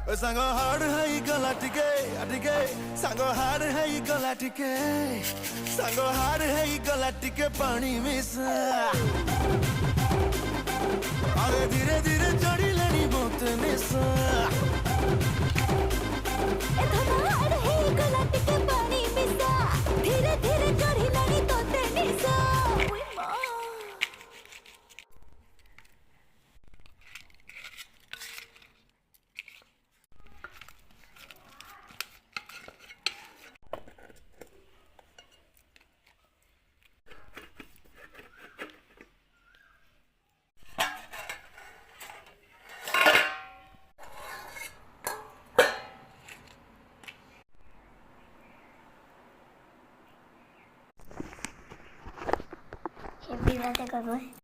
ସାଙ୍ଗ ହାର୍ଡ ହେଇ ଗଲା ଟିକେ ଟିକେ ସାଙ୍ଗ ହାର୍ଡ ହେଇ ଗଲା ଟିକେ ସାଙ୍ଗ ହାର୍ଡ ହେଇ ଗଲା ଟିକେ ପାଣି ମିଶା ଆରେ ଧୀରେ ଧୀରେ ଚଢିଲାଣି ମୋତେ ନିଶା धीरे धीरे चढ़िलानी तोते निशा Happy birthday, Kagoy.